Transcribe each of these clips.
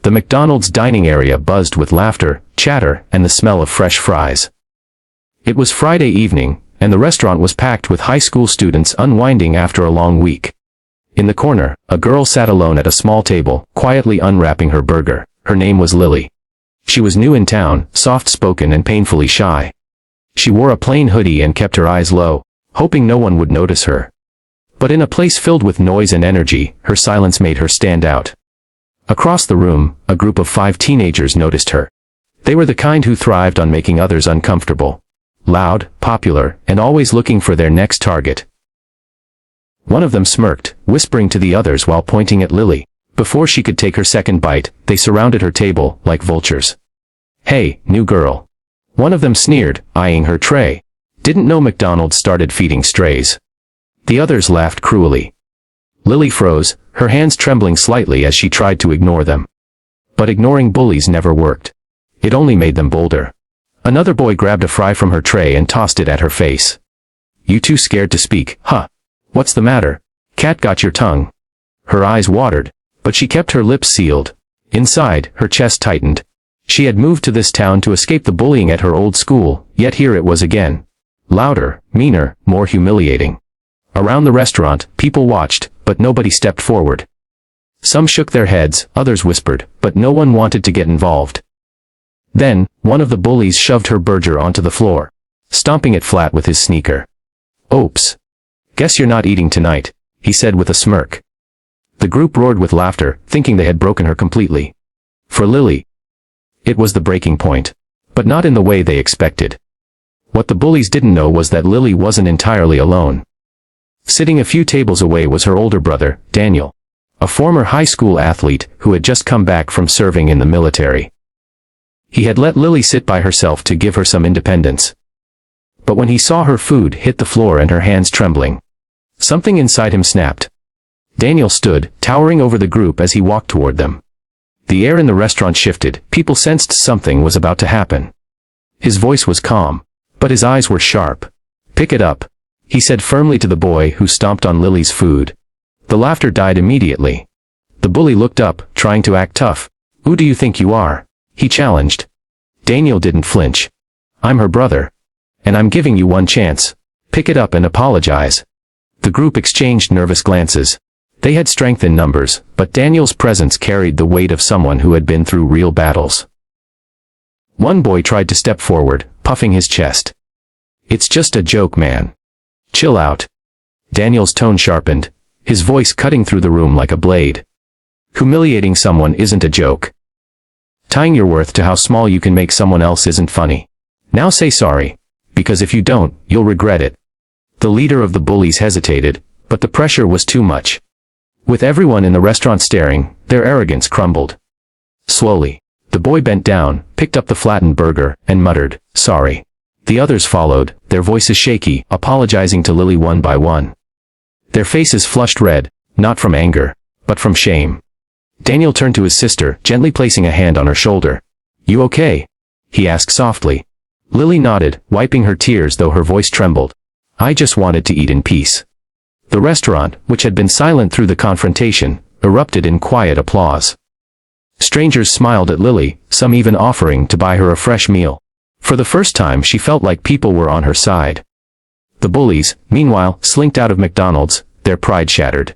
The McDonald's dining area buzzed with laughter, chatter, and the smell of fresh fries. It was Friday evening, and the restaurant was packed with high school students unwinding after a long week. In the corner, a girl sat alone at a small table, quietly unwrapping her burger. Her name was Lily. She was new in town, soft-spoken and painfully shy. She wore a plain hoodie and kept her eyes low, hoping no one would notice her. But in a place filled with noise and energy, her silence made her stand out. Across the room, a group of 5 teenagers noticed her. They were the kind who thrived on making others uncomfortable. Loud, popular, and always looking for their next target. One of them smirked, whispering to the others while pointing at Lily. Before she could take her second bite, they surrounded her table, like vultures. "Hey, new girl." One of them sneered, eyeing her tray. "Didn't know McDonald's started feeding strays." The others laughed cruelly. Lily froze, her hands trembling slightly as she tried to ignore them. But ignoring bullies never worked. It only made them bolder. Another boy grabbed a fry from her tray and tossed it at her face. "You too scared to speak, huh? What's the matter? Cat got your tongue?" Her eyes watered, but she kept her lips sealed. Inside, her chest tightened. She had moved to this town to escape the bullying at her old school, yet here it was again. Louder, meaner, more humiliating. Around the restaurant, people watched, but nobody stepped forward. Some shook their heads, others whispered, but no one wanted to get involved. Then, one of the bullies shoved her burger onto the floor, stomping it flat with his sneaker. "Oops. Guess you're not eating tonight," he said with a smirk. The group roared with laughter, thinking they had broken her completely. For Lily, it was the breaking point. But not in the way they expected. What the bullies didn't know was that Lily wasn't entirely alone. Sitting a few tables away was her older brother, Daniel, a former high school athlete who had just come back from serving in the military. He had let Lily sit by herself to give her some independence. But when he saw her food hit the floor and her hands trembling, something inside him snapped. Daniel stood, towering over the group as he walked toward them. The air in the restaurant shifted, people sensed something was about to happen. His voice was calm, but his eyes were sharp. "Pick it up," he said firmly to the boy who stomped on Lily's food. The laughter died immediately. The bully looked up, trying to act tough. "Who do you think you are?" he challenged. Daniel didn't flinch. "I'm her brother. And I'm giving you one chance. Pick it up and apologize." The group exchanged nervous glances. They had strength in numbers, but Daniel's presence carried the weight of someone who had been through real battles. One boy tried to step forward, puffing his chest. "It's just a joke, man. Chill out." Daniel's tone sharpened, his voice cutting through the room like a blade. Humiliating someone isn't a joke. Tying your worth to how small you can make someone else isn't funny. Now say sorry, because if you don't, you'll regret it. The leader of the bullies hesitated, but the pressure was too much. With everyone in the restaurant staring, their arrogance crumbled. Slowly, the boy bent down, picked up the flattened burger, and muttered, "Sorry." The others followed, their voices shaky, apologizing to Lily one by one. Their faces flushed red, not from anger, but from shame. Daniel turned to his sister, gently placing a hand on her shoulder. "You okay?" he asked softly. Lily nodded, wiping her tears though her voice trembled. "I just wanted to eat in peace." The restaurant, which had been silent through the confrontation, erupted in quiet applause. Strangers smiled at Lily, some even offering to buy her a fresh meal. For the first time she felt like people were on her side. The bullies, meanwhile, slinked out of McDonald's, their pride shattered.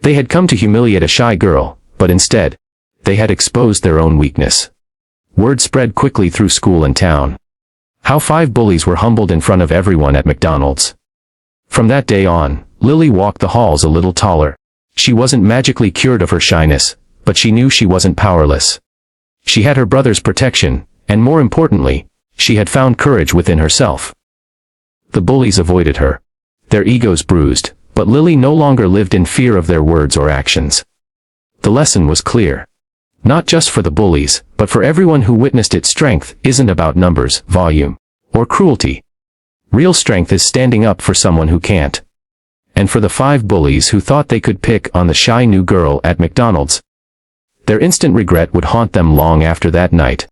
They had come to humiliate a shy girl, but instead, they had exposed their own weakness. Word spread quickly through school and town. How 5 bullies were humbled in front of everyone at McDonald's. From that day on, Lily walked the halls a little taller. She wasn't magically cured of her shyness, but she knew she wasn't powerless. She had her brother's protection, and more importantly, she had found courage within herself. The bullies avoided her, their egos bruised, but Lily no longer lived in fear of their words or actions. The lesson was clear. Not just for the bullies, but for everyone who witnessed its strength isn't about numbers, volume, or cruelty. Real strength is standing up for someone who can't. And for the 5 bullies who thought they could pick on the shy new girl at McDonald's, their instant regret would haunt them long after that night.